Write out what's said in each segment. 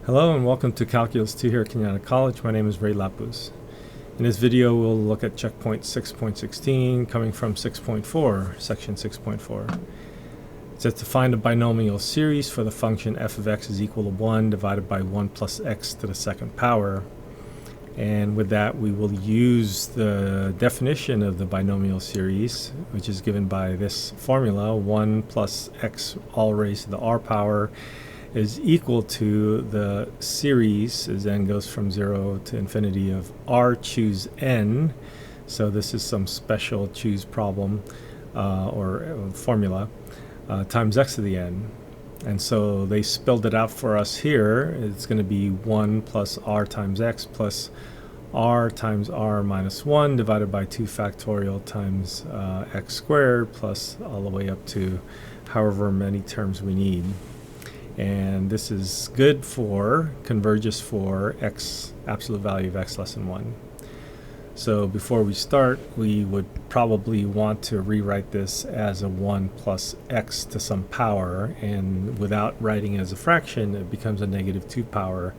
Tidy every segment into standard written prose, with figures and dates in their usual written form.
Hello and welcome to Calculus 2 here at Cañada College. My name is Lapuz. In this video we'll look at checkpoint 6.16 coming from 6.4, section 6.4. It says to find a binomial series for the function f of x is equal to 1 divided by 1 plus x to the second power. And with that we will use the definition of the binomial series, which is given by this formula: 1 plus x all raised to the r power is equal to the series as n goes from 0 to infinity of r choose n. So this is some special choose problem or formula times x to the n. And so they spelled it out for us here. It's going to be 1 plus r times x plus r times r minus 1 divided by 2 factorial times x squared plus all the way up to however many terms we need. And this is good for, converges for x, absolute value of x less than 1. So before we start, we would probably want to rewrite this as a 1 plus x to some power, and without writing it as a fraction, it becomes a negative 2 power.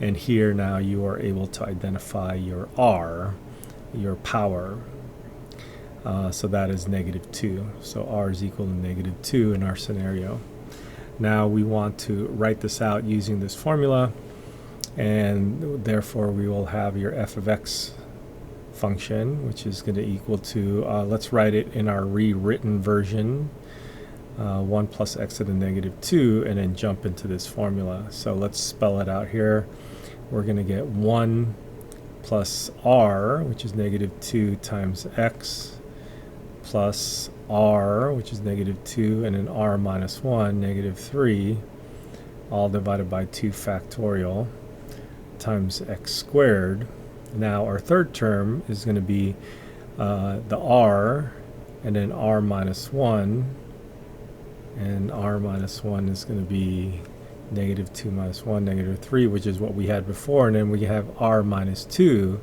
And here now you are able to identify your r, your power. So that is negative 2. So r is equal to negative 2 in our scenario. Now we want to write this out using this formula, and therefore we will have your f of x function, which is going to equal to, let's write it in our rewritten version, 1 plus x to the negative 2, and then jump into this formula. So let's spell it out here. We're going to get 1 plus r, which is negative 2 times x, plus r, which is negative 2, and then r minus 1, negative 3, all divided by 2 factorial times x squared. Now our third term is going to be the r, and then r minus 1, and r minus 1 is going to be negative 2 minus 1, negative 3, which is what we had before, and then we have r minus 2,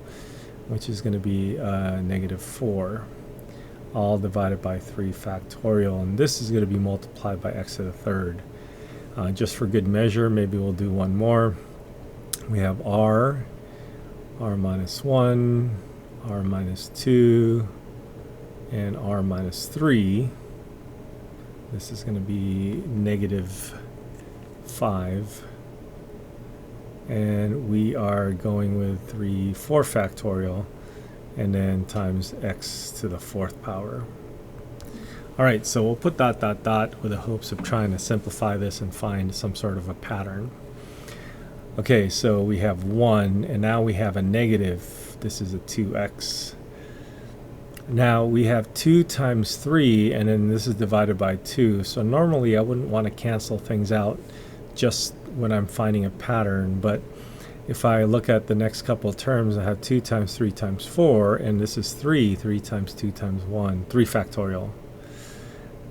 which is going to be negative 4. All divided by 3 factorial, and this is going to be multiplied by x to the third. Just for good measure, maybe we'll do one more. We have r minus 1, r minus 2, and r minus 3. This is going to be negative 5. And we are going with 4 factorial, and then times x to the 4th power. Alright, so we'll put dot dot dot with the hopes of trying to simplify this and find some sort of a pattern. Okay, so we have 1, and now we have a negative. This is a 2x. Now we have 2 times 3, and then this is divided by 2. So normally I wouldn't want to cancel things out just when I'm finding a pattern, but if I look at the next couple of terms, I have 2 times 3 times 4, and this is 3 times 2 times 1, 3 factorial.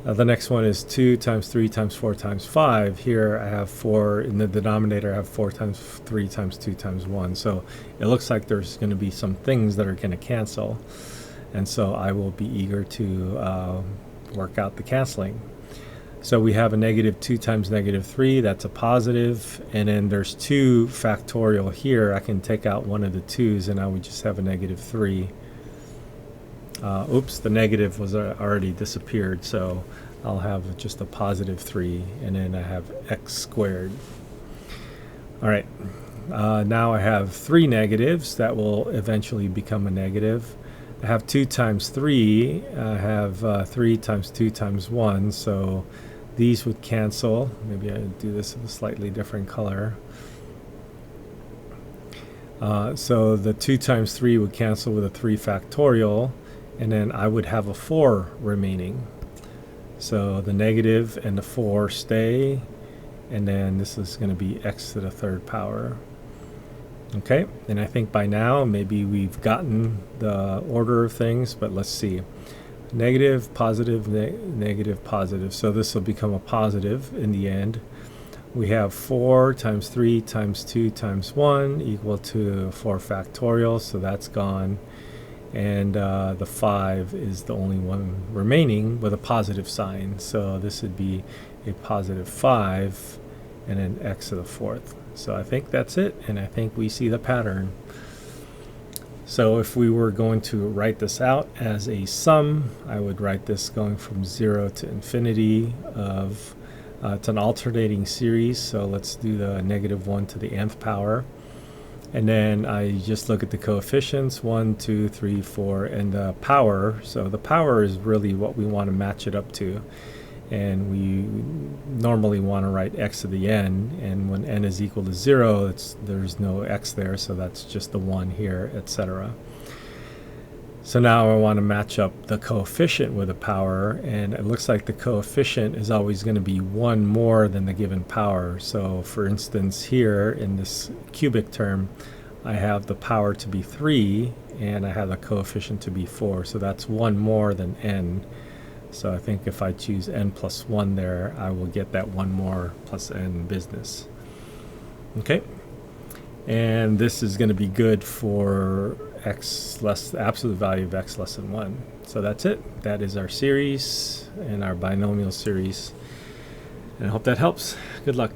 The next one is 2 times 3 times 4 times 5. Here I have 4, in the denominator I have 4 times 3 times 2 times 1. So it looks like there's going to be some things that are going to cancel, and so I will be eager to work out the canceling. So we have a negative 2 times negative 3, that's a positive, and then there's 2 factorial here. I can take out one of the 2's and I would just have a negative 3. Oops, the negative was already disappeared, so I'll have just a positive 3, and then I have x squared. Alright, now I have 3 negatives that will eventually become a negative. I have 2 times 3, I have 3 times 2 times 1, so these would cancel. Maybe I do this in a slightly different color. So the 2 times 3 would cancel with a 3 factorial, and then I would have a 4 remaining. So the negative and the 4 stay, and then this is going to be x to the 3rd power. Okay, and I think by now maybe we've gotten the order of things, but let's see. Negative, positive, negative, positive. So this will become a positive in the end. We have 4 times 3 times 2 times 1 equal to 4 factorial, so that's gone. And the 5 is the only one remaining with a positive sign. So this would be a positive 5, and then x to the 4th. So I think that's it, and I think we see the pattern. So if we were going to write this out as a sum, I would write this going from 0 to infinity of, it's an alternating series, so let's do the -1 to the nth power. And then I just look at the coefficients, 1, 2, 3, 4, and the power. So the power is really what we want to match it up to. And we normally want to write x to the n, and when n is equal to 0, there's no x there, so that's just the 1 here, etc. So now I want to match up the coefficient with the power, and it looks like the coefficient is always going to be 1 more than the given power. So for instance, here in this cubic term, I have the power to be 3, and I have the coefficient to be 4, so that's 1 more than n. So I think if I choose n plus 1 there, I will get that 1 more plus n business. Okay, and this is going to be good for x less, the absolute value of x less than 1. So that's it. That is our series and our binomial series. And I hope that helps. Good luck.